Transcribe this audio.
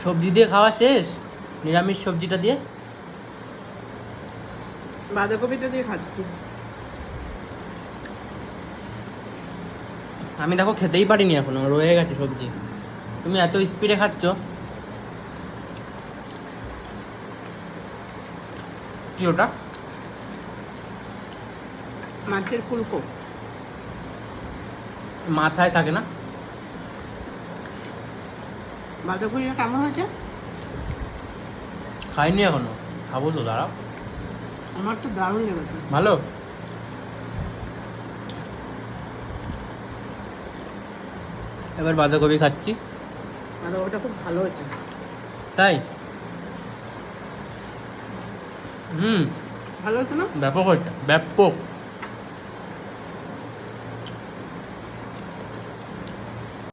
সবজি দিয়ে খাওয়া শেষ, নিরামিষ সবজিটা দিয়ে। বাঁধাকপিটা দিয়ে খাচ্ছি। আমি দেখো খেতেই পারিনি এখনো, রয়ে গেছে সবজি। তুমি এত স্পিডে খাচ্ছ। কি ওটা? মাছের ফুলকো। মাথায় থাকে না? বাঁধাকপিটা কেমন হয়েছে? খাইনি এখনো, খাবো তো, দাঁড়াও। আমার তো দারুণ লেগেছে। ভালো। এবার বাঁধাকপি খাচ্ছি। বাঁধাকপিটা খুব ভালো হয়েছে। তাই? ভালো হয়েছে না? ব্যাপক হয়েছে, ব্যাপক।